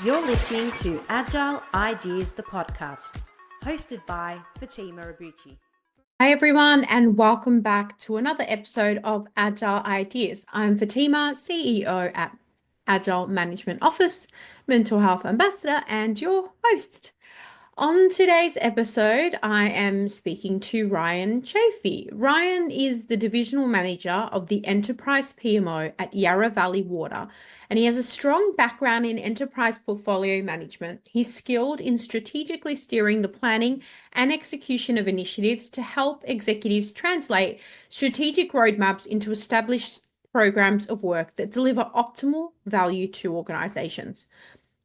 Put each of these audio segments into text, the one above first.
You're listening to Agile Ideas, the podcast, hosted by Fatima Abuchi. Hi, everyone, and welcome back to another episode of Agile Ideas. I'm Fatima, CEO at Agile Management Office, Mental Health Ambassador, and your host. On today's episode, I am speaking to Ryan Chaffey. Ryan is the Divisional Manager of the Enterprise PMO at Yarra Valley Water, and he has a strong background in enterprise portfolio management. He's skilled in strategically steering the planning and execution of initiatives to help executives translate strategic roadmaps into established programs of work that deliver optimal value to organizations.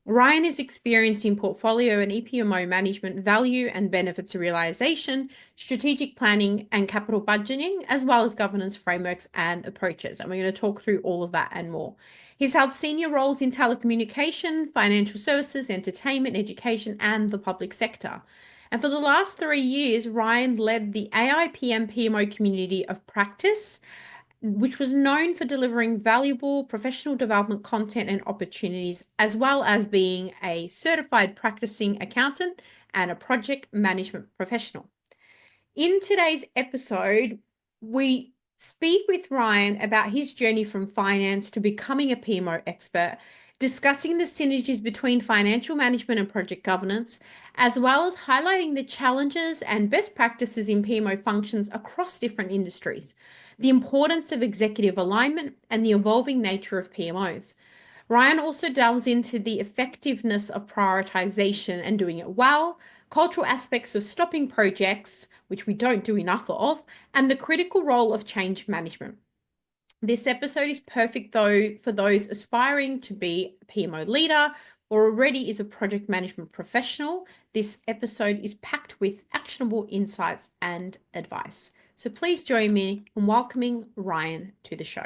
Ryan is experienced in portfolio and EPMO management, value and benefits realization, strategic planning and capital budgeting, as well as governance frameworks and approaches. And we're going to talk through all of that and more. He's held senior roles in telecommunication, financial services, entertainment, education, and the public sector. And for the last 3 years, Ryan led the AIPM PMO community of practice, which was known for delivering valuable professional development content and opportunities, as well as being a certified practicing accountant and a project management professional. In today's episode, we speak with Ryan about his journey from finance to becoming a PMO expert, discussing the synergies between financial management and project governance, as well as highlighting the challenges and best practices in PMO functions across different industries, the importance of executive alignment, and the evolving nature of PMOs. Ryan also delves into the effectiveness of prioritization and doing it well, cultural aspects of stopping projects, which we don't do enough of, and the critical role of change management. This episode is perfect, though, for those aspiring to be a PMO leader or already is a project management professional. This episode is packed with actionable insights and advice. So please join me in welcoming Ryan to the show.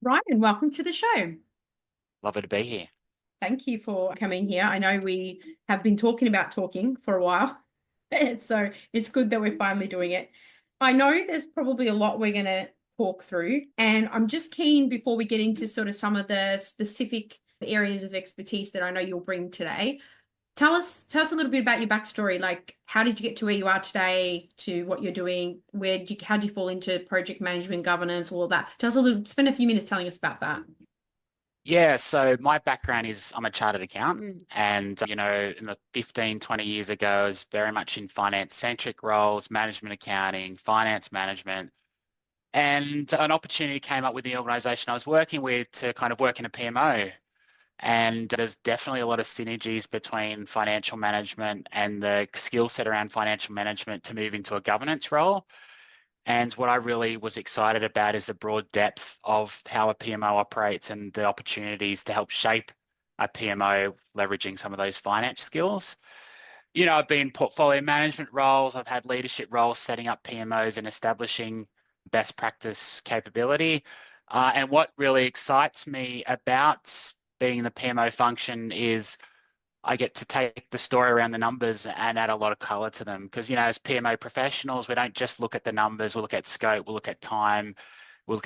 Ryan, welcome to the show. Lovely to be here. Thank you for coming here. I know we have been talking about talking for a while, so it's good that we're finally doing it. I know there's probably a lot we're going to talk through, and I'm just keen before we get into sort of some of the specific areas of expertise that I know you'll bring today. Tell us a little bit about your backstory. Like, how did you get to where you are today, to what you're doing? How'd you fall into project management, governance, all of that? Spend a few minutes telling us about that. Yeah, so my background is I'm a chartered accountant, and in the 15, 20 years ago, I was very much in finance-centric roles, management accounting, finance management, and an opportunity came up with the organisation I was working with to kind of work in a PMO. And there's definitely a lot of synergies between financial management and the skill set around financial management to move into a governance role. And what I really was excited about is the broad depth of how a PMO operates and the opportunities to help shape a PMO, leveraging some of those finance skills. I've been in portfolio management roles, I've had leadership roles setting up PMOs and establishing best practice capability. And what really excites me about being in the PMO function is I get to take the story around the numbers and add a lot of color to them. Because, as PMO professionals, we don't just look at the numbers, we'll look at scope, we'll look at time, we'll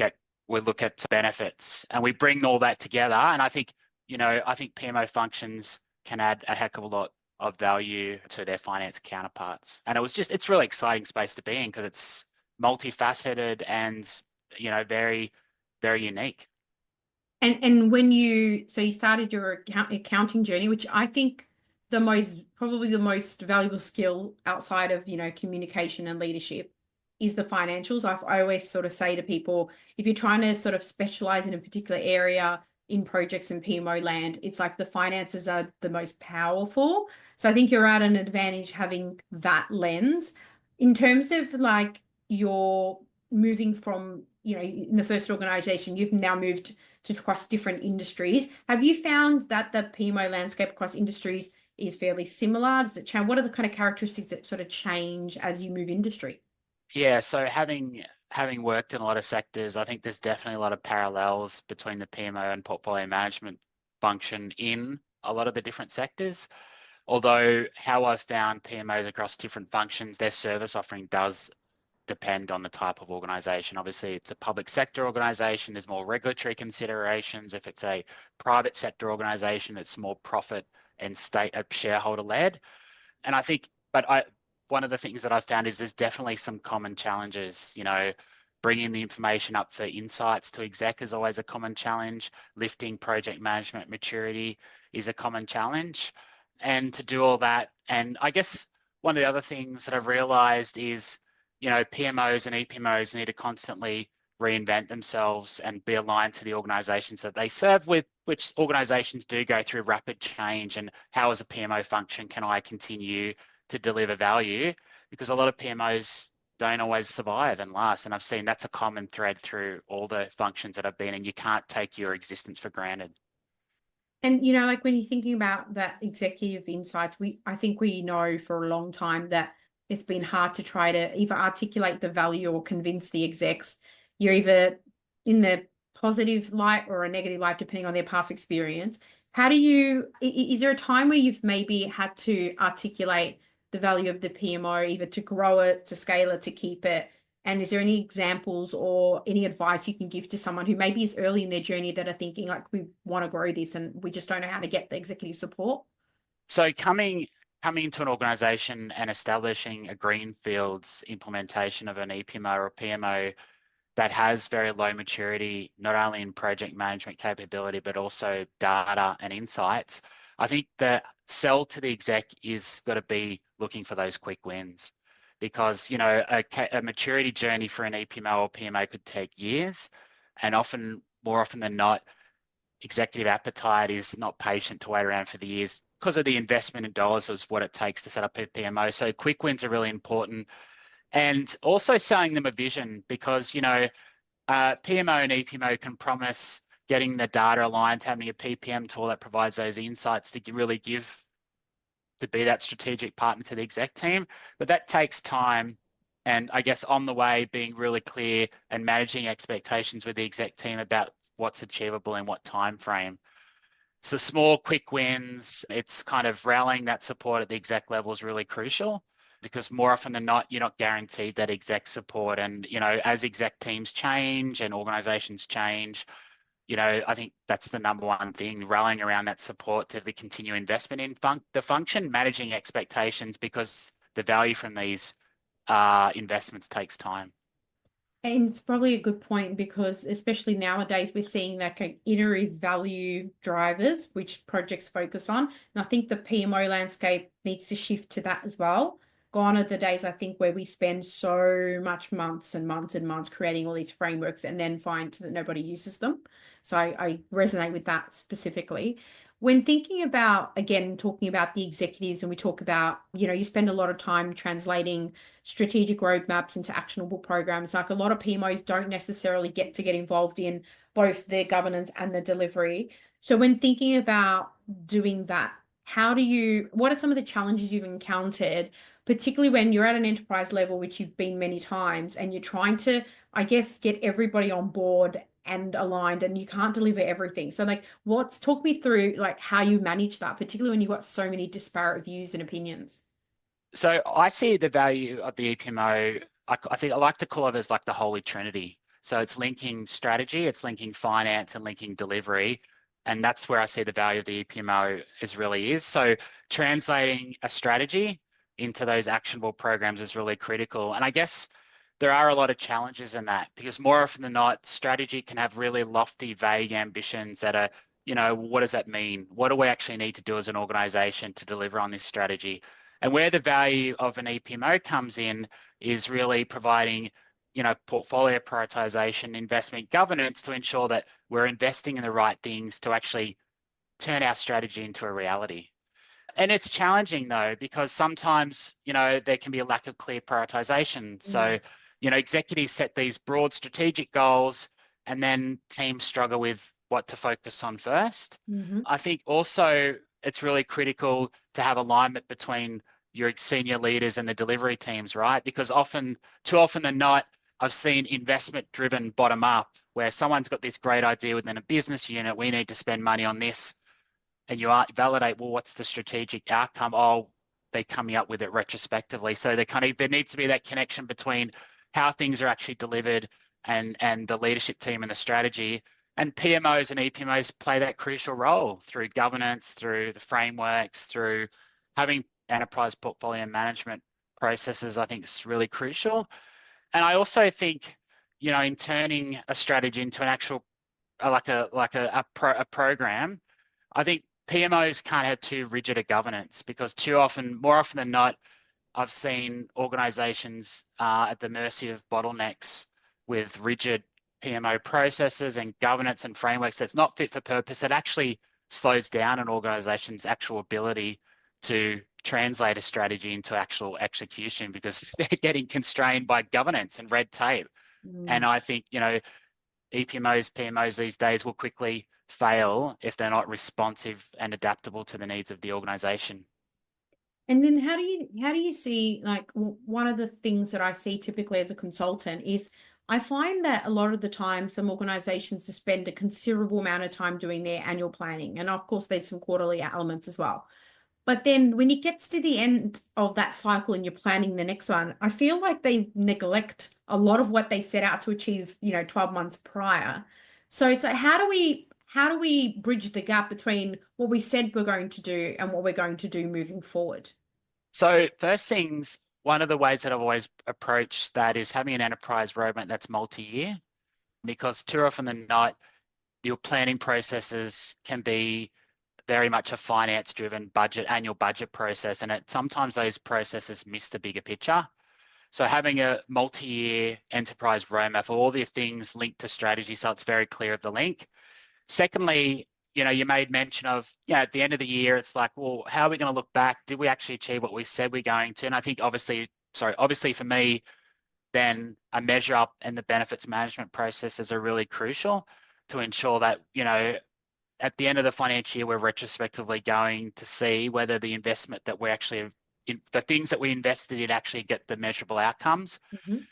look at benefits, and we bring all that together. And I think PMO functions can add a heck of a lot of value to their finance counterparts. And it's really exciting space to be in because it's multifaceted and, very, very unique. And when you started your accounting journey, which I think probably the most valuable skill outside of, communication and leadership is the financials. I always sort of say to people, if you're trying to sort of specialize in a particular area in projects and PMO land, it's like the finances are the most powerful. So I think you're at an advantage having that lens. In terms of like your moving from, in the first organization, you've now moved to across different industries. Have you found that the PMO landscape across industries is fairly similar? Does it change? What are the kind of characteristics that sort of change as you move industry? Yeah, so having worked in a lot of sectors, I think there's definitely a lot of parallels between the PMO and portfolio management function in a lot of the different sectors. Although how I've found PMOs across different functions, their service offering does depend on the type of organisation. Obviously, it's a public sector organisation, there's more regulatory considerations. If it's a private sector organisation, it's more profit and state shareholder led. And I think, one of the things that I've found is there's definitely some common challenges. Bringing the information up for insights to exec is always a common challenge. Lifting project management maturity is a common challenge. And to do all that, and I guess one of the other things that I've realized is, PMOs and EPMOs need to constantly reinvent themselves and be aligned to the organizations that they serve with, which organizations do go through rapid change. And how, as a PMO function, can I continue to deliver value? Because a lot of PMOs don't always survive and last. And I've seen that's a common thread through all the functions that I've been in. You can't take your existence for granted. And, like when you're thinking about that executive insights, I think we know for a long time that it's been hard to try to either articulate the value or convince the execs. You're either in the positive light or a negative light, depending on their past experience. Is there a time where you've maybe had to articulate the value of the PMO, either to grow it, to scale it, to keep it? And is there any examples or any advice you can give to someone who maybe is early in their journey that are thinking like, we want to grow this and we just don't know how to get the executive support? So coming to an organisation and establishing a greenfields implementation of an EPMO or PMO that has very low maturity, not only in project management capability, but also data and insights, I think the sell to the exec is got to be looking for those quick wins. Because, a maturity journey for an EPMO or PMO could take years, and more often than not, executive appetite is not patient to wait around for the years because of the investment in dollars is what it takes to set up a PMO. So quick wins are really important. And also selling them a vision, because, PMO and EPMO can promise getting the data aligned, having a PPM tool that provides those insights to be that strategic partner to the exec team. But that takes time. And I guess on the way, being really clear and managing expectations with the exec team about what's achievable in what time frame. So small, quick wins, it's kind of rallying that support at the exec level is really crucial, because more often than not, you're not guaranteed that exec support. And, as exec teams change and organizations change, I think that's the number one thing, rallying around that support to the continued investment in the function, managing expectations, because the value from these investments takes time. And it's probably a good point, because especially nowadays we're seeing that iterative value drivers, which projects focus on. And I think the PMO landscape needs to shift to that as well. Gone are the days, I think, where we spend so much months and months and months creating all these frameworks and then find that nobody uses them. So I resonate with that specifically. When thinking about, again, talking about the executives, and we talk about, you spend a lot of time translating strategic roadmaps into actionable programs. Like a lot of PMOs don't necessarily get involved in both the governance and the delivery. So when thinking about doing that, what are some of the challenges you've encountered, particularly when you're at an enterprise level, which you've been many times, and you're trying to, I guess, get everybody on board and aligned, and you can't deliver everything. So talk me through how you manage that, particularly when you've got so many disparate views and opinions. So I see the value of the EPMO, I think I like to call it as like the holy trinity. So it's linking strategy, it's linking finance, and linking delivery. And that's where I see the value of the EPMO is. So translating a strategy into those actionable programs is really critical. And I guess there are a lot of challenges in that, because more often than not, strategy can have really lofty, vague ambitions that are, what does that mean? What do we actually need to do as an organization to deliver on this strategy? And where the value of an EPMO comes in is really providing, portfolio prioritization, investment governance to ensure that we're investing in the right things to actually turn our strategy into a reality. And it's challenging though, because sometimes, there can be a lack of clear prioritization. So, executives set these broad strategic goals, and then teams struggle with what to focus on first. I think also it's really critical to have alignment between your senior leaders and the delivery teams, right? Because too often than not, I've seen investment driven bottom up, where someone's got this great idea within a business unit, we need to spend money on this. And you validate, well, what's the strategic outcome? Oh, they're coming up with it retrospectively. So there needs to be that connection between how things are actually delivered and the leadership team and the strategy. And PMOs and EPMOs play that crucial role through governance, through the frameworks, through having enterprise portfolio management processes. I think is really crucial. And I also think, in turning a strategy into an actual a program, I think PMOs can't have too rigid a governance, because more often than not, I've seen organizations at the mercy of bottlenecks with rigid PMO processes and governance and frameworks that's not fit for purpose. It actually slows down an organization's actual ability to translate a strategy into actual execution, because they're getting constrained by governance and red tape. And I think, EPMOs, PMOs these days will quickly fail if they're not responsive and adaptable to the needs of the organization. And then how do you see, like, one of the things that I see typically as a consultant is I find that a lot of the time some organizations spend a considerable amount of time doing their annual planning. And of course, there's some quarterly elements as well. But then when it gets to the end of that cycle and you're planning the next one, I feel like they neglect a lot of what they set out to achieve, 12 months prior. So it's like, how do we bridge the gap between what we said we're going to do and what we're going to do moving forward? So first things, one of the ways that I've always approached that is having an enterprise roadmap that's multi-year, because too often than not, your planning processes can be very much a finance-driven annual budget process, and sometimes those processes miss the bigger picture. So having a multi-year enterprise roadmap for all the things linked to strategy, so it's very clear of the link. Secondly, you made mention of, at the end of the year, it's like, well, how are we going to look back? Did we actually achieve what we said we're going to? And I think obviously for me, then a measure up and the benefits management processes are really crucial to ensure that, at the end of the financial year, we're retrospectively going to see whether the investment that the things that we invested in actually get the measurable outcomes. Mm-hmm.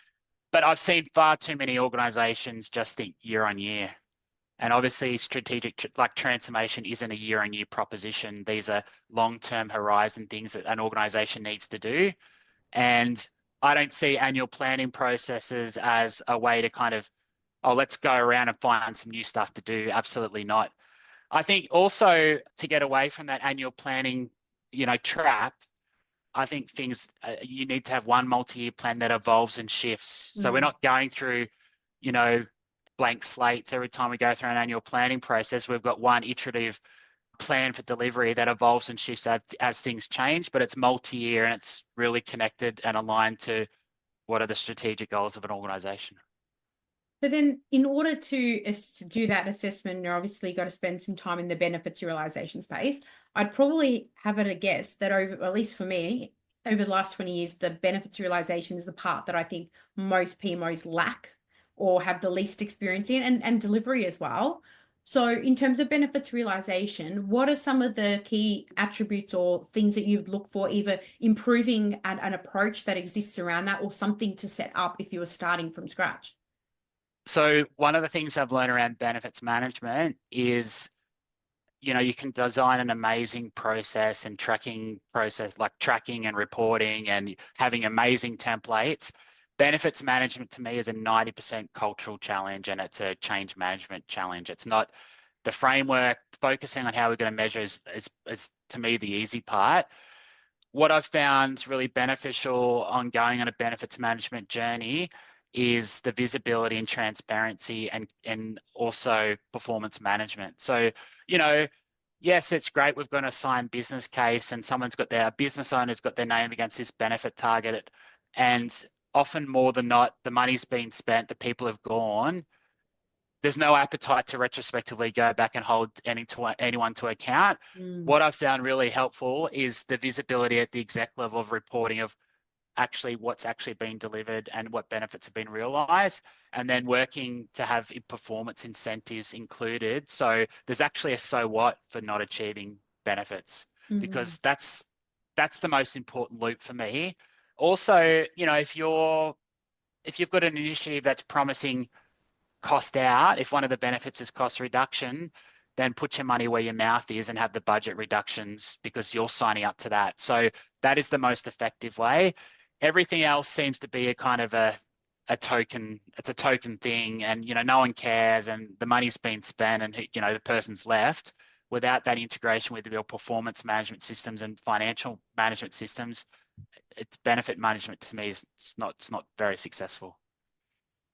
But I've seen far too many organizations just think year on year. And obviously strategic, like transformation, isn't a year-on-year proposition. These are long-term horizon things that an organization needs to do. And I don't see annual planning processes as a way to kind of, let's go around and find some new stuff to do. Absolutely not. I think also to get away from that annual planning, trap, I think you need to have one multi-year plan that evolves and shifts. So we're not going through, blank slates every time we go through an annual planning process. We've got one iterative plan for delivery that evolves and shifts as things change, but it's multi-year and it's really connected and aligned to what are the strategic goals of an organization. So then in order to do that assessment, you're obviously got to spend some time in the benefits realization space. I'd probably have it a guess that at least for me, over the last 20 years, the benefits realization is the part that I think most PMOs lack or have the least experience in, and delivery as well. So in terms of benefits realization, what are some of the key attributes or things that you'd look for, either improving an approach that exists around that or something to set up if you were starting from scratch? So one of the things I've learned around benefits management is, you can design an amazing process and tracking process, like tracking and reporting and having amazing templates. Benefits management to me is a 90% cultural challenge, and it's a change management challenge. It's not the framework. Focusing on how we're going to measure is to me the easy part. What I've found really beneficial on going on a benefits management journey is the visibility and transparency and also performance management. So, yes, it's great. We've got an assigned business case and a business owner's got their name against this benefit target, and often more than not, the money's been spent, the people have gone. There's no appetite to retrospectively go back and hold anyone to account. What I've found really helpful is the visibility at the exec level of reporting of actually what's actually been delivered and what benefits have been realized, and then working to have performance incentives included. So there's actually a so what for not achieving benefits, because that's the most important loop for me. Also, if you've got an initiative that's promising cost out, if one of the benefits is cost reduction, then put your money where your mouth is and have the budget reductions, because you're signing up to that. So that is the most effective way. Everything else seems to be a kind of a a token, it's a token thing, and no one cares, and the money's been spent, and the person's left without that integration with the real performance management systems and financial management systems. It's benefit management to me is it's not very successful.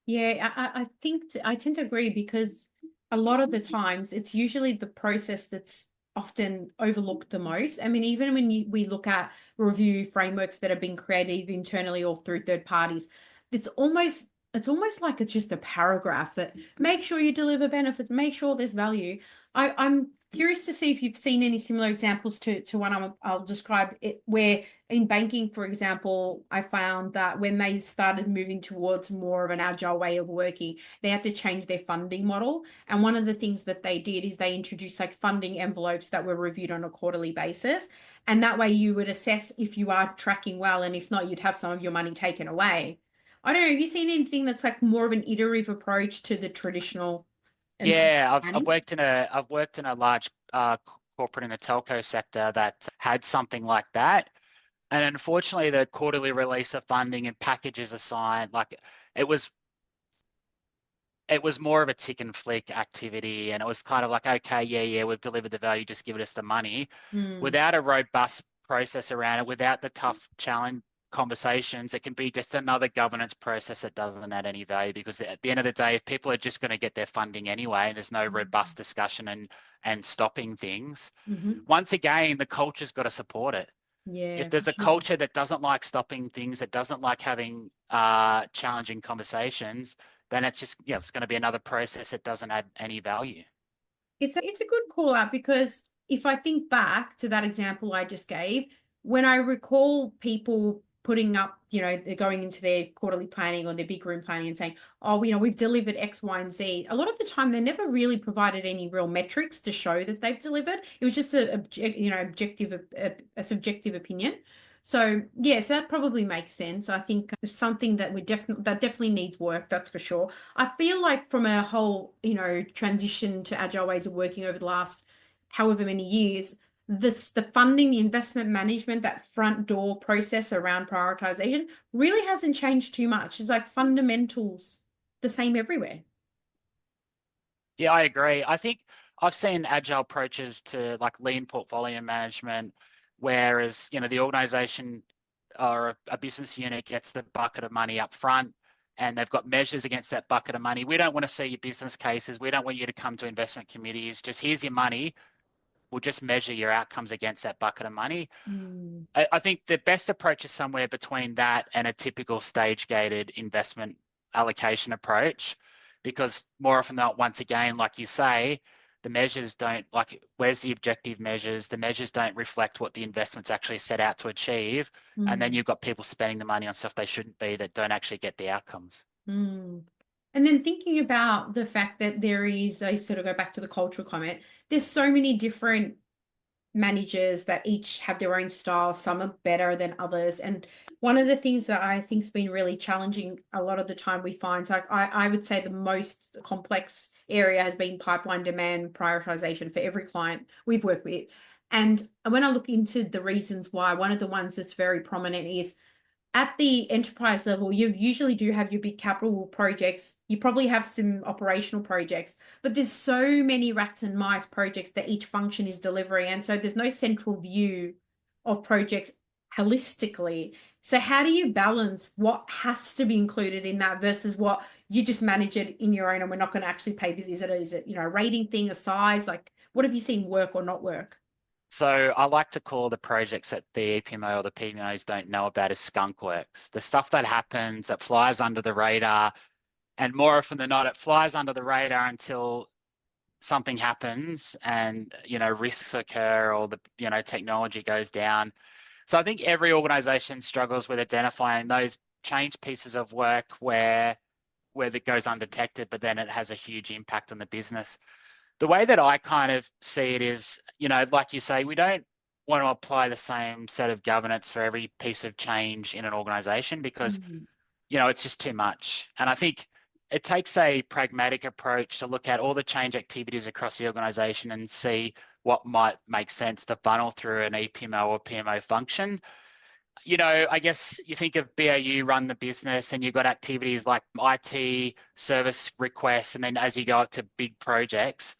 Yeah, I think I tend to agree, because a lot of the times it's usually the process that's often overlooked the most. I mean, even when we look at review frameworks that have been created internally or through third parties, it's almost like it's just a paragraph that make sure you deliver benefits, make sure there's value. I'm curious to see if you've seen any similar examples to one I'll describe it, where in banking, for example, I found that when they started moving towards more of an agile way of working, they had to change their funding model. And one of the things that they did is they introduced like funding envelopes that were reviewed on a quarterly basis. And that way you would assess if you are tracking well, and if not, you'd have some of your money taken away. I don't know, have you seen anything that's like more of an iterative approach to the traditional? Yeah, I've worked in a large corporate in the telco sector that had something like that. And unfortunately, the quarterly release of funding and packages assigned, like it was more of a tick and flick activity. And it was kind of like, okay, yeah, we've delivered the value, just give us the money. Without a robust process around it, without the tough challenge conversations, it can be just another governance process that doesn't add any value, because at the end of the day, if people are just going to get their funding anyway, and there's no robust discussion and stopping things, once again, the culture's got to support it. Yeah, If there's a sure. culture that doesn't like stopping things, that doesn't like having challenging conversations, then it's just, it's going to be another process that doesn't add any value. It's a good call out, because if I think back to that example I just gave, when I recall people putting up, they're going into their quarterly planning or their big room planning and saying, oh, we've delivered X, Y, and Z. A lot of the time, they never really provided any real metrics to show that they've delivered. It was just a subjective opinion. So yes, that probably makes sense. I think it's something that that definitely needs work, that's for sure. I feel like from a whole, transition to agile ways of working over the last however many years, the funding, the investment management, that front door process around prioritization really hasn't changed too much. It's like fundamentals the same everywhere. Yeah, I agree. I think I've seen agile approaches to like lean portfolio management, whereas, the organization or a business unit gets the bucket of money up front, and they've got measures against that bucket of money. We don't want to see your business cases. We don't want you to come to investment committees. Just here's your money. We'll just measure your outcomes against that bucket of money. I think the best approach is somewhere between that and a typical stage-gated investment allocation approach, because more often than not, once again, like you say, the measures don't, like, where's the objective measures? The measures don't reflect what the investment's actually set out to achieve. And then you've got people spending the money on stuff they shouldn't be, that don't actually get the outcomes. And then thinking about the fact that I sort of go back to the cultural comment, there's so many different managers that each have their own style. Some are better than others. And one of the things that I think has been really challenging a lot of the time we find, so I would say the most complex area has been pipeline demand prioritization for every client we've worked with. And when I look into the reasons why, one of the ones that's very prominent is at the enterprise level, you usually do have your big capital projects. You probably have some operational projects, but there's so many rats and mice projects that each function is delivering. And so there's no central view of projects holistically. So how do you balance what has to be included in that versus what you just manage it in your own, and we're not going to actually pay this? Is it, a rating thing, a size? Like, what have you seen work or not work? So I like to call the projects that the EPMO or the PMOs don't know about as skunk works. The stuff that happens, that flies under the radar, and more often than not, it flies under the radar until something happens and, risks occur, or the, technology goes down. So I think every organization struggles with identifying those change pieces of work where that goes undetected, but then it has a huge impact on the business. The way that I kind of see it is, like you say, we don't want to apply the same set of governance for every piece of change in an organization, because, it's just too much. And I think it takes a pragmatic approach to look at all the change activities across the organization and see what might make sense to funnel through an EPMO or PMO function. I guess you think of BAU, run the business, and you've got activities like IT, service requests, and then as you go up to big projects,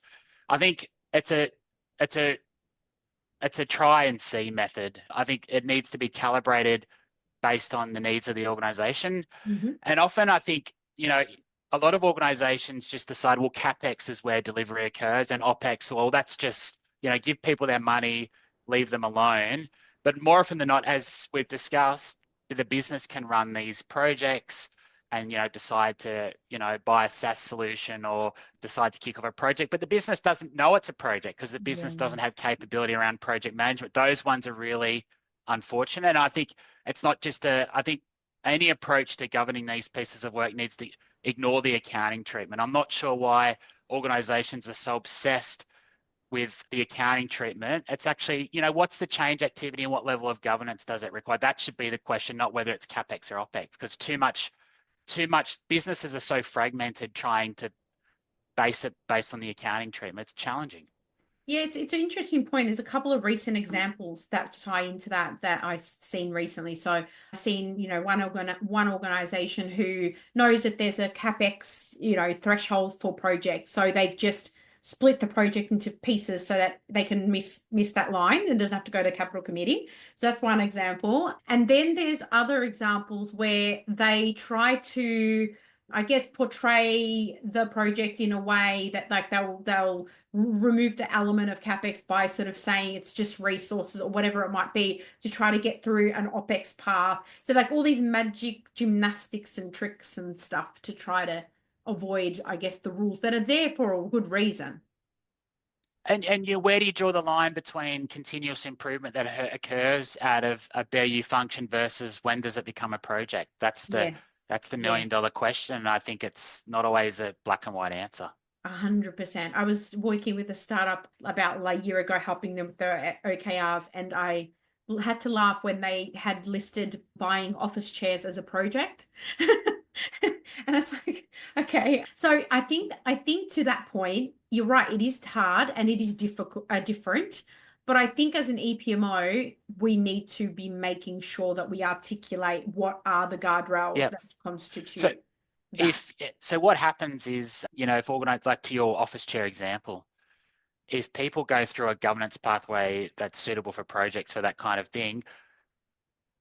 I think it's a it's a try and see method. I think it needs to be calibrated based on the needs of the organization. Mm-hmm. And often I think, a lot of organizations just decide, well, CapEx is where delivery occurs and OpEx, well, that's just, give people their money, leave them alone. But more often than not, as we've discussed, the business can run these projects and, decide to, buy a SaaS solution or decide to kick off a project. But the business doesn't know it's a project because the business doesn't have capability around project management. Those ones are really unfortunate. And I think it's not just I think any approach to governing these pieces of work needs to ignore the accounting treatment. I'm not sure why organizations are so obsessed with the accounting treatment. It's actually, what's the change activity and what level of governance does it require? That should be the question, not whether it's CapEx or OpEx, because too much businesses are so fragmented trying to base it based on the accounting treatment. It's challenging. Yeah, it's an interesting point. There's a couple of recent examples that tie into that I've seen recently. So I've seen, one organization who knows that there's a CapEx, threshold for projects. So they've just split the project into pieces so that they can miss that line and doesn't have to go to capital committee. So that's one example. And then there's other examples where they try to, I guess, portray the project in a way that like they'll remove the element of CapEx by sort of saying it's just resources or whatever it might be to try to get through an OpEx path. So like all these magic gymnastics and tricks and stuff to try to avoid, I guess, the rules that are there for a good reason. And where do you draw the line between continuous improvement that occurs out of a BAU function versus when does it become a project? That's the $1 million question. And I think it's not always a black and white answer. 100%. I was working with a startup about like a year ago, helping them with their OKRs, and I had to laugh when they had listed buying office chairs as a project. And it's like, okay. So I think to that point, you're right. It is hard and it is difficult, different. But I think as an EPMO, we need to be making sure that we articulate what are the guardrails that constitute that. So what happens is, if organized, like to your office chair example, if people go through a governance pathway that's suitable for projects for that kind of thing,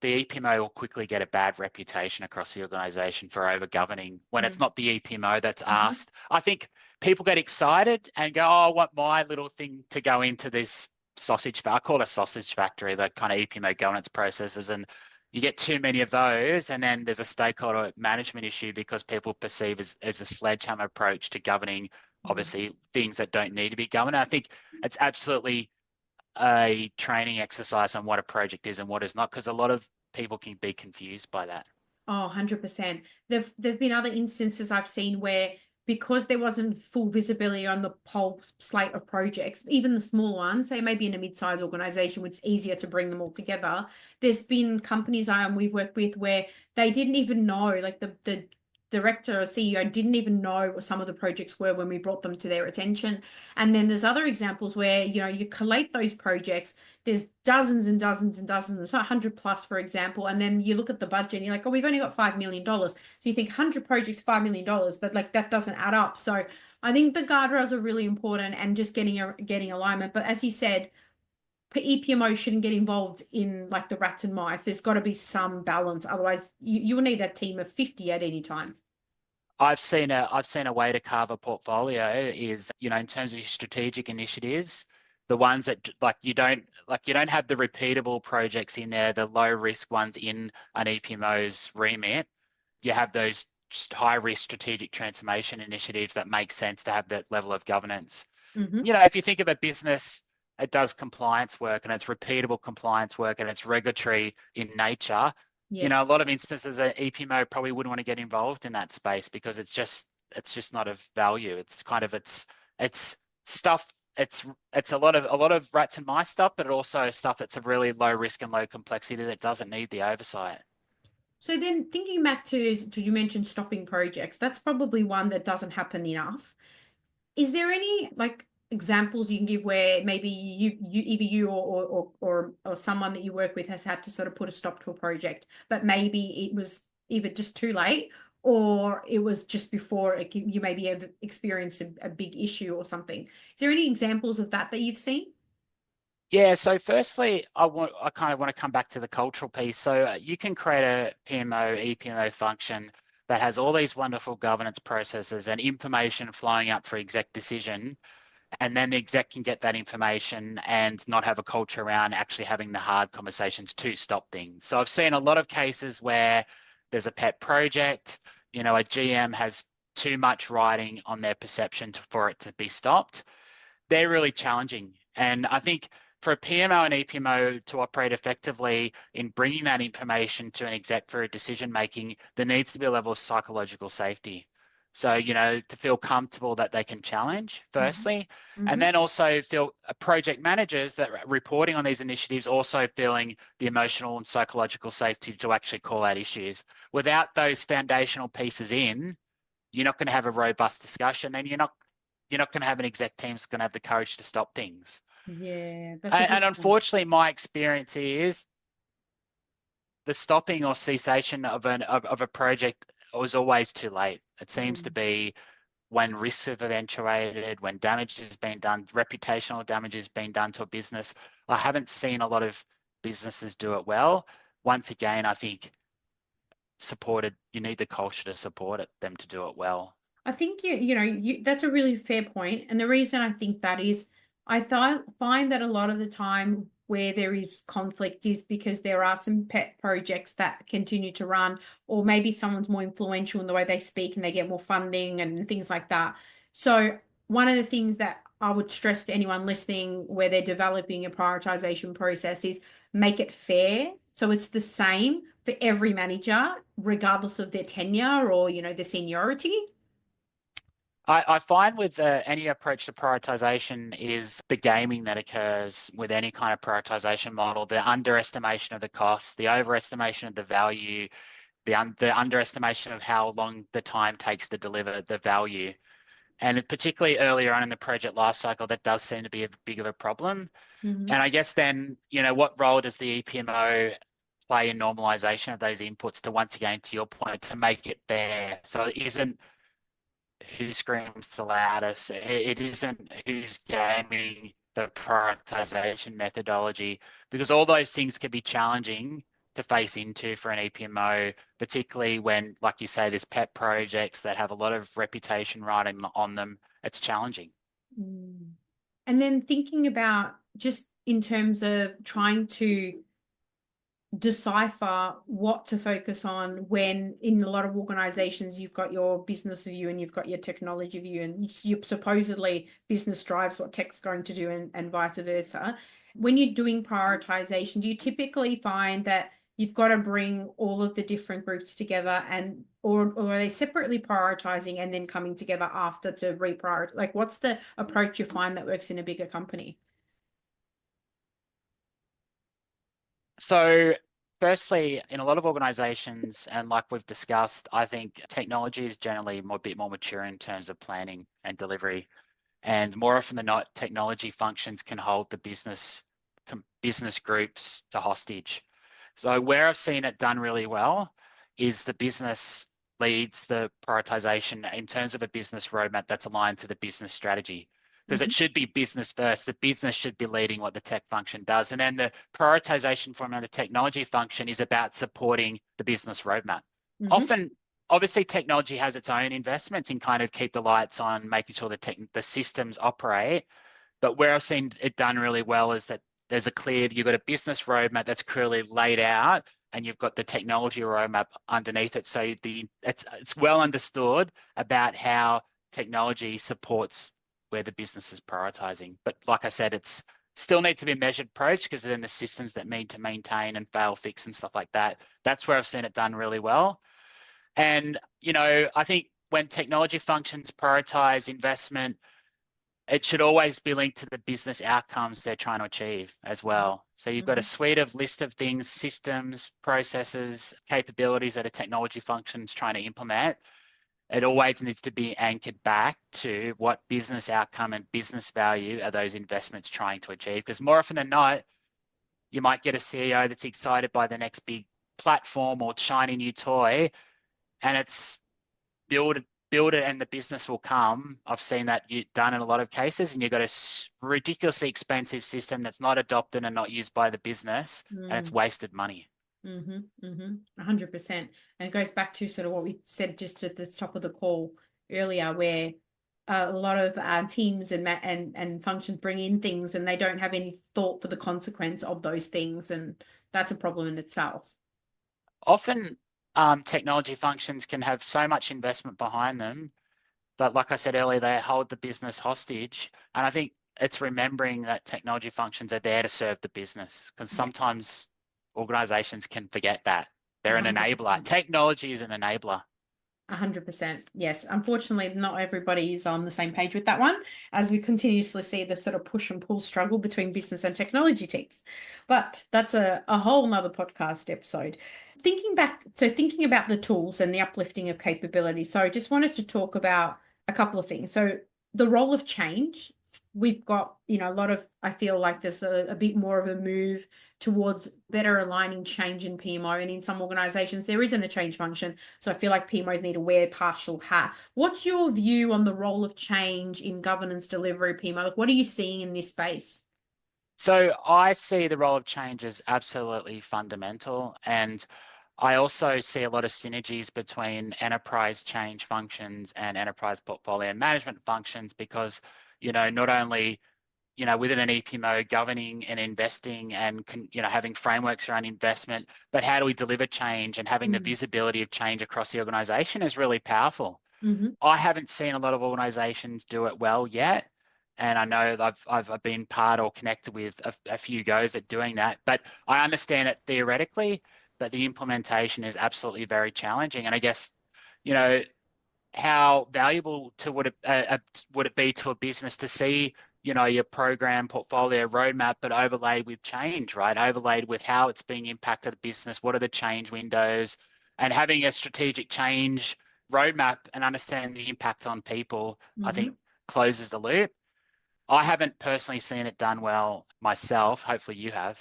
the EPMO will quickly get a bad reputation across the organization for over-governing when it's not the EPMO that's asked. I think people get excited and go, oh, I want my little thing to go into this I call it a sausage factory, the kind of EPMO governance processes. And you get too many of those, and then there's a stakeholder management issue because people perceive as a sledgehammer approach to governing, obviously, things that don't need to be governed. I think it's absolutely a training exercise on what a project is and what is not, because a lot of people can be confused by that. Oh, 100%. There's been other instances I've seen where because there wasn't full visibility on the whole slate of projects, even the small ones, say maybe in a mid-sized organization, which is easier to bring them all together. There's been companies we've worked with where they didn't even know, like the director or CEO didn't even know what some of the projects were when we brought them to their attention. And then there's other examples where, you collate those projects, there's dozens and dozens and dozens, it's 100 plus, for example, and then you look at the budget and you're like, oh, we've only got $5 million. So you think 100 projects, $5 million, but like that doesn't add up. So I think the guardrails are really important and just getting alignment. But as you said, EPMO shouldn't get involved in like the rats and mice. There's got to be some balance. Otherwise, you will need a team of 50 at any time. I've seen a way to carve a portfolio is, in terms of your strategic initiatives, the ones that you don't have the repeatable projects in there, the low risk ones in an EPMO's remit. You have those high risk strategic transformation initiatives that make sense to have that level of governance. If you think of a business, it does compliance work and it's repeatable compliance work and it's regulatory in nature. Yes. A lot of instances, an EPMO probably wouldn't want to get involved in that space because it's just not of value. It's kind of it's stuff. It's a lot of rats and mice stuff, but also stuff that's a really low risk and low complexity that doesn't need the oversight. So then thinking back to you mentioned stopping projects, that's probably one that doesn't happen enough. Is there any examples you can give where maybe either you or someone that you work with has had to sort of put a stop to a project, but maybe it was either just too late or it was just before you maybe have experienced a big issue or something. Is there any examples of that you've seen? Yeah, so firstly, I kind of want to come back to the cultural piece. So you can create a PMO, EPMO function that has all these wonderful governance processes and information flowing up for exec decision, and then the exec can get that information and not have a culture around actually having the hard conversations to stop things. So I've seen a lot of cases where there's a pet project, a GM has too much writing on their perception for it to be stopped. They're really challenging. And I think for a PMO and EPMO to operate effectively in bringing that information to an exec for a decision making, there needs to be a level of psychological safety. So, to feel comfortable that they can challenge, firstly, and then also feel project managers that are reporting on these initiatives also feeling the emotional and psychological safety to actually call out issues. Without those foundational pieces in, you're not going to have a robust discussion, and you're not going to have an exec team that's going to have the courage to stop things. Yeah, that's and unfortunately, my experience is the stopping or cessation of a project was always too late. It seems to be when risks have eventuated, when damage has been done, reputational damage has been done to a business. I haven't seen a lot of businesses do it well. Once again, I think you need the culture to support them to do it well. I think that's a really fair point. And the reason I think that is find that a lot of the time where there is conflict is because there are some pet projects that continue to run, or maybe someone's more influential in the way they speak and they get more funding and things like that. So one of the things that I would stress to anyone listening where they're developing a prioritization process is make it fair. So it's the same for every manager, regardless of their tenure or, their seniority. I find with any approach to prioritization is the gaming that occurs with any kind of prioritization model, the underestimation of the cost, the overestimation of the value, the underestimation of how long the time takes to deliver the value. And particularly earlier on in the project lifecycle, that does seem to be a big of a problem. And I guess then, what role does the EPMO play in normalization of those inputs to, once again, to your point, to make it fair? So it isn't who screams the loudest. It isn't who's gaming the prioritization methodology, because all those things can be challenging to face into for an EPMO, particularly when, like you say, there's pet projects that have a lot of reputation riding on them. It's challenging. And then thinking about just in terms of trying to decipher what to focus on when in a lot of organizations you've got your business view and you've got your technology view, and you supposedly business drives what tech's going to do and vice versa. When you're doing prioritization, do you typically find that you've got to bring all of the different groups together or are they separately prioritizing and then coming together after to reprioritize? Like, what's the approach you find that works in a bigger company? So firstly, in a lot of organizations, and like we've discussed, I think technology is generally a bit more mature in terms of planning and delivery. And more often than not, technology functions can hold the business groups to hostage. So where I've seen it done really well is the business leads the prioritization in terms of a business roadmap that's aligned to the business strategy. Because it should be business first. The business should be leading what the tech function does. And then the prioritization from the technology function is about supporting the business roadmap. Often, obviously, technology has its own investments in kind of keep the lights on, making sure the systems operate. But where I've seen it done really well is that you've got a business roadmap that's clearly laid out, and you've got the technology roadmap underneath it. So it's well understood about how technology supports where the business is prioritizing. But like I said, it's still needs to be a measured approach, because then the systems that need to maintain and fail fix and stuff like that, that's where I've seen it done really well. And, I think when technology functions prioritize investment, it should always be linked to the business outcomes they're trying to achieve as well. So you've got a list of things, systems, processes, capabilities that a technology function is trying to implement. it always needs to be anchored back to what business outcome and business value are those investments trying to achieve. Because more often than not, you might get a CEO that's excited by the next big platform or shiny new toy, and it's build it and the business will come. I've seen that done in a lot of cases, and you've got a ridiculously expensive system that's not adopted and not used by the business, and it's wasted money. 100%. And it goes back to sort of what we said just at the top of the call earlier, where a lot of teams and functions bring in things and they don't have any thought for the consequence of those things, and that's a problem in itself. Often technology functions can have so much investment behind them, but like I said earlier, they hold the business hostage. And I think it's remembering that technology functions are there to serve the business, because sometimes organizations can forget that. They're an 100%. enabler. Technology is an enabler. 100%. Yes. Unfortunately, not everybody is on the same page with that one, as we continuously see the sort of push and pull struggle between business and technology teams. But that's a whole nother podcast episode. Thinking about the tools and the uplifting of capability. So I just wanted to talk about a couple of things. So the role of change, we've got, a lot of, I feel like there's a bit more of a move towards better aligning change in PMO. And in some organizations, there isn't a change function. So I feel like PMOs need to wear partial hat. What's your view on the role of change in governance delivery PMO? Like, what are you seeing in this space? So I see the role of change as absolutely fundamental. And I also see a lot of synergies between enterprise change functions and enterprise portfolio management functions, because, not only within an EPMO, governing and investing and, having frameworks around investment, but how do we deliver change and having the visibility of change across the organization is really powerful. I haven't seen a lot of organizations do it well yet. And I know I've been part or connected with a few goes at doing that, but I understand it theoretically, but the implementation is absolutely very challenging. And I guess, how valuable would it be to a business to see your program portfolio roadmap, but overlaid with change, right? Overlaid with how it's being impacted the business, what are the change windows, and having a strategic change roadmap and understanding the impact on people, I think closes the loop. I haven't personally seen it done well myself. Hopefully you have.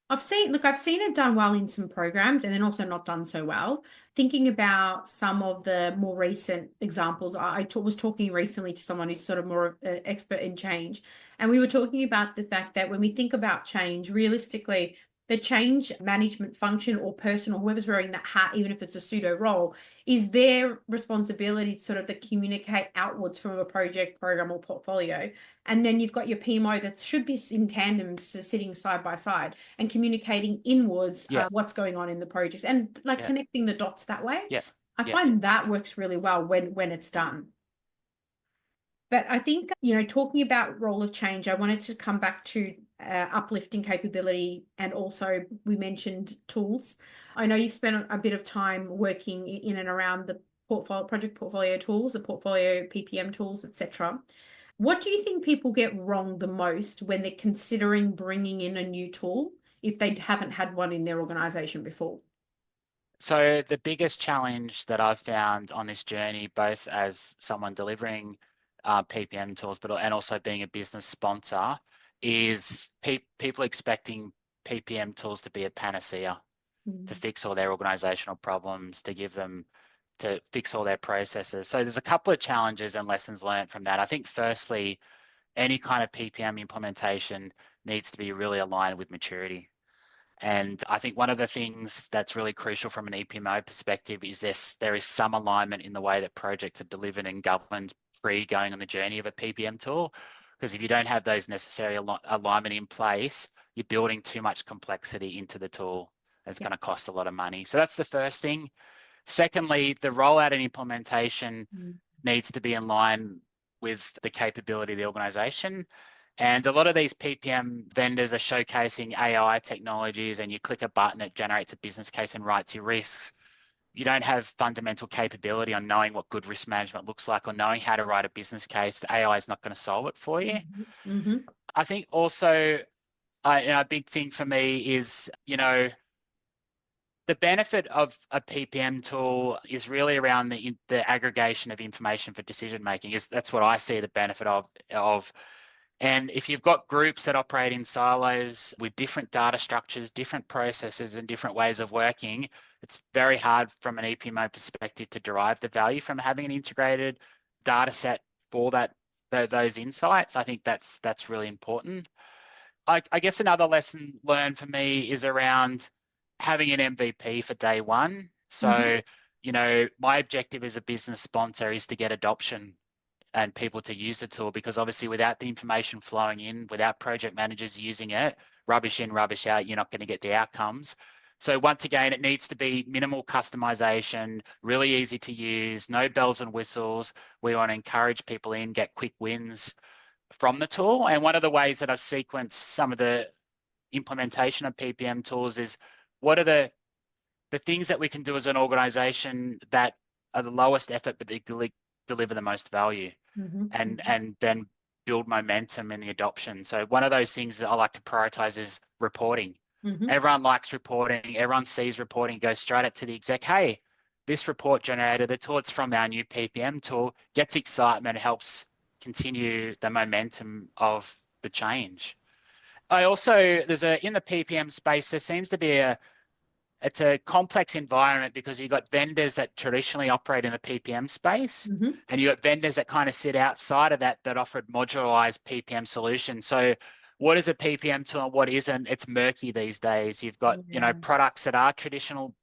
I've seen it done well in some programs and then also not done so well. Thinking about some of the more recent examples, I was talking recently to someone who's sort of more expert in change. And we were talking about the fact that when we think about change, realistically, the change management function or person or whoever's wearing that hat, even if it's a pseudo role, is their responsibility to sort of communicate outwards from a project, program, or portfolio. And then you've got your PMO that should be in tandem, sitting side by side and communicating inwards what's going on in the project and connecting the dots that way. I find that works really well when it's done. But I think, talking about role of change, I wanted to come back to uplifting capability, and also we mentioned tools. I know you've spent a bit of time working in and around the project portfolio tools, the portfolio PPM tools, etc. What do you think people get wrong the most when they're considering bringing in a new tool if they haven't had one in their organization before? So the biggest challenge that I've found on this journey, both as someone delivering PPM tools, and also being a business sponsor, is people expecting PPM tools to be a panacea, to fix all their organizational problems, to fix all their processes. So there's a couple of challenges and lessons learned from that. I think firstly, any kind of PPM implementation needs to be really aligned with maturity. And I think one of the things that's really crucial from an EPMO perspective is there is some alignment in the way that projects are delivered and governed going on the journey of a PPM tool. Because if you don't have those necessary alignment in place, you're building too much complexity into the tool. It's going to cost a lot of money. So that's the first thing. Secondly, the rollout and implementation needs to be in line with the capability of the organization. And a lot of these PPM vendors are showcasing AI technologies, and you click a button, it generates a business case and writes your risks. You don't have fundamental capability on knowing what good risk management looks like or knowing how to write a business case. The AI is not going to solve it for you. I think also a big thing for me is, The benefit of a PPM tool is really around the aggregation of information for decision making. That's what I see the benefit of. And if you've got groups that operate in silos with different data structures, different processes, and different ways of working, it's very hard from an EPMO perspective to derive the value from having an integrated data set for those insights. I think that's really important. I guess another lesson learned for me is around having an MVP for day one. So, my objective as a business sponsor is to get adoption and people to use the tool, because obviously without the information flowing in, without project managers using it, rubbish in, rubbish out, you're not going to get the outcomes. So once again, it needs to be minimal customization, really easy to use, no bells and whistles. We want to encourage people in, get quick wins from the tool. And one of the ways that I've sequenced some of the implementation of PPM tools is what are the things that we can do as an organization that are the lowest effort, but they deliver the most value, and then build momentum in the adoption. So one of those things that I like to prioritize is reporting. Everyone likes reporting. Everyone sees reporting, goes straight up to the exec. Hey, this report generated, the tool, it's from our new PPM tool, gets excitement, helps continue the momentum of the change. I also, in the PPM space, there seems to be it's a complex environment because you've got vendors that traditionally operate in the PPM space, and you've got vendors that kind of sit outside of that offered modularized PPM solutions. So what is a PPM tool and what isn't? It's murky these days. You've got, products that are traditional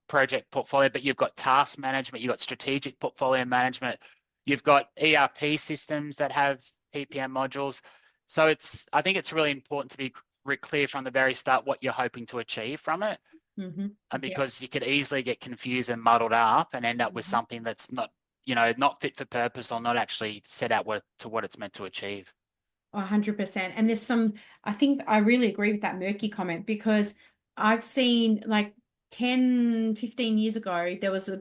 project portfolio, but you've got task management, you've got strategic portfolio management, you've got ERP systems that have PPM modules. So I think it's really important to be clear from the very start what you're hoping to achieve from it. And because you could easily get confused and muddled up and end up with something that's not, not fit for purpose or not actually set out what it's meant to achieve. 100%. And I think I really agree with that murky comment, because I've seen like 10, 15 years ago, there was a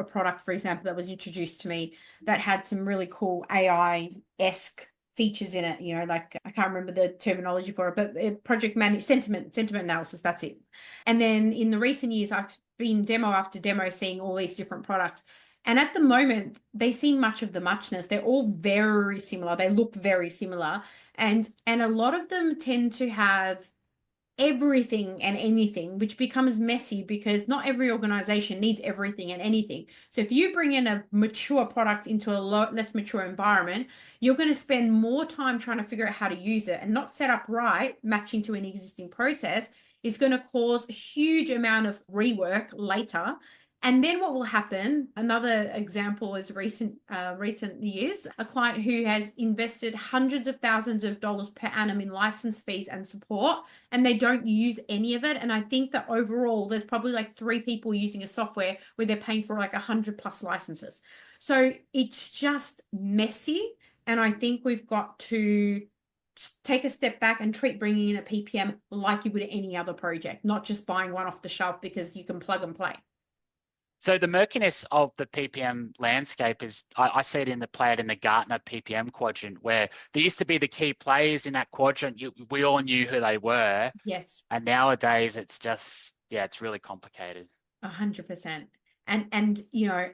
product, for example, that was introduced to me that had some really cool AI-esque features in it, like I can't remember the terminology for it, but project sentiment analysis, that's it. And then in the recent years, I've been demo after demo seeing all these different products. And at the moment, they seem much of the muchness. They're all very similar. They look very similar. And a lot of them tend to have everything and anything, which becomes messy because not every organization needs everything and anything. So if you bring in a mature product into a less mature environment, you're going to spend more time trying to figure out how to use it, and not set up right, matching to an existing process is going to cause a huge amount of rework later. And then what will happen, another example is recent years, a client who has invested hundreds of thousands of dollars per annum in license fees and support, and they don't use any of it. And I think that overall, there's probably like 3 people using a software where they're paying for like 100+ licenses. So it's just messy. And I think we've got to take a step back and treat bringing in a PPM like you would any other project, not just buying one off the shelf because you can plug and play. So the murkiness of the PPM landscape is, I see it in the Gartner PPM quadrant, where there used to be the key players in that quadrant. We all knew who they were. Yes. And nowadays it's just, it's really complicated. 100%. And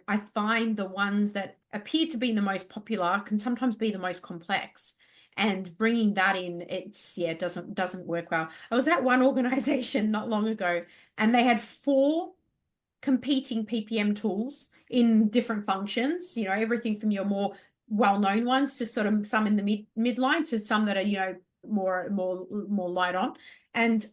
I find the ones that appear to be the most popular can sometimes be the most complex. And bringing that in, it doesn't work well. I was at one organization not long ago, and they had 4 competing PPM tools in different functions, everything from your more well-known ones to sort of some in the midline to some that are, more light on. And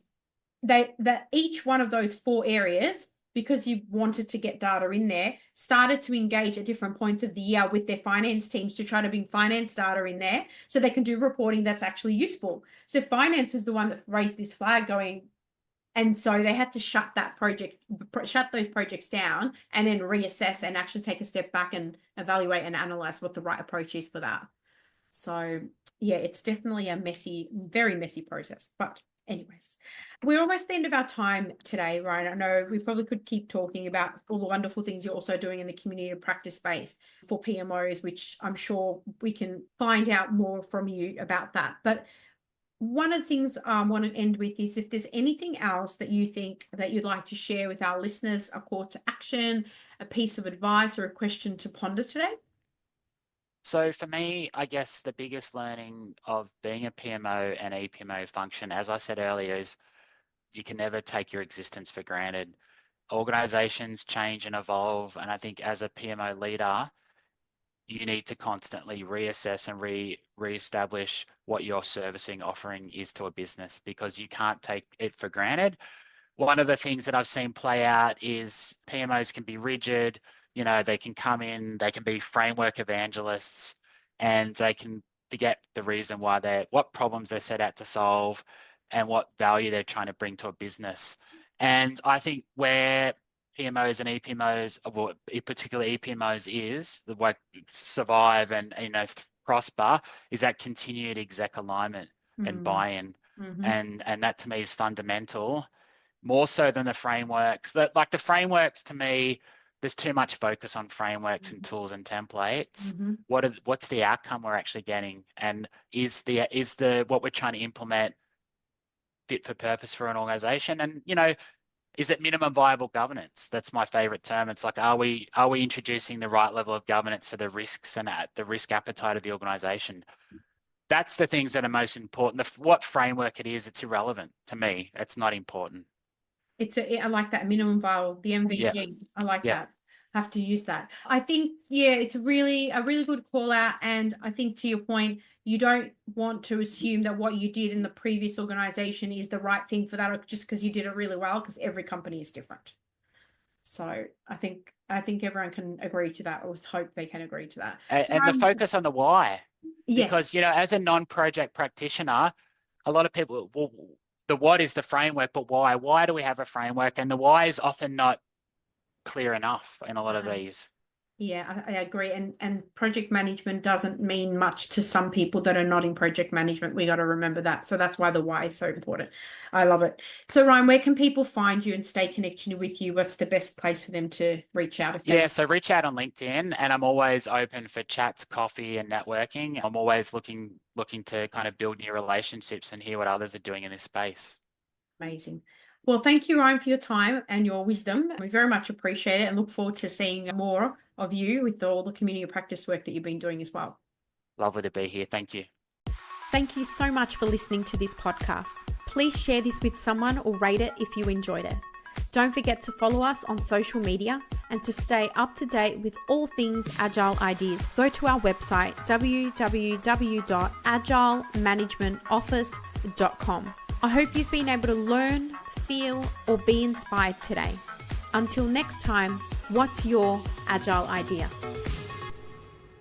that each one of those 4 areas, because you wanted to get data in there, started to engage at different points of the year with their finance teams to try to bring finance data in there so they can do reporting that's actually useful. So finance is the one that raised this flag going, and so they had to shut those projects down and then reassess and actually take a step back and evaluate and analyze what the right approach is for that. So it's definitely a very messy process. But anyways, we're almost at the end of our time today, right? I know we probably could keep talking about all the wonderful things you're also doing in the community of practice space for PMOs, which I'm sure we can find out more from you about that. But one of the things I want to end with is if there's anything else that you think that you'd like to share with our listeners, a call to action, a piece of advice, or a question to ponder today. So for me, I guess the biggest learning of being a PMO and EPMO function, as I said earlier, is you can never take your existence for granted. Organizations change and evolve, and I think as a PMO leader, you need to constantly reassess and reestablish what your servicing offering is to a business, because you can't take it for granted. One of the things that I've seen play out is PMOs can be rigid. They can come in, they can be framework evangelists, and they can forget the reason why what problems they're set out to solve and what value they're trying to bring to a business. And I think where PMOs and EPMOs, well, particularly EPMOs, is the way survive and prosper is that continued exec alignment and buy-in, and that to me is fundamental, more so than the frameworks. Like the frameworks, to me, there's too much focus on frameworks and tools and templates. What's the outcome we're actually getting, and is what we're trying to implement fit for purpose for an organization? And is it minimum viable governance? That's my favorite term. It's like, are we introducing the right level of governance for the risks and the risk appetite of the organization? That's the things that are most important. What framework it is, it's irrelevant to me. It's not important. I like that minimum viable, the MVG. Yeah. I like that. Have to use that. I think, it's a really good call out. And I think, to your point, you don't want to assume that what you did in the previous organization is the right thing for that, just because you did it really well, because every company is different. So I think everyone can agree to that, or hope they can agree to that. And the focus on the why. Because, as a non-project practitioner, a lot of people, well, the what is the framework, but why? Why do we have a framework? And the why is often not clear enough in a lot of these. Yeah, I agree. And project management doesn't mean much to some people that are not in project management. We got to remember that. So that's why the why is so important. I love it. So Ryan, where can people find you and stay connected with you? What's the best place for them to reach out? So reach out on LinkedIn, and I'm always open for chats, coffee, and networking. I'm always looking to kind of build new relationships and hear what others are doing in this space. Amazing. Well, thank you, Ryan, for your time and your wisdom. We very much appreciate it and look forward to seeing more of you with all the community practice work that you've been doing as well. Lovely to be here. Thank you. Thank you so much for listening to this podcast. Please share this with someone or rate it if you enjoyed it. Don't forget to follow us on social media, and to stay up to date with all things Agile ideas, go to our website www.agilemanagementoffice.com. I hope you've been able to learn, feel, or be inspired today. Until next time, what's your Agile idea?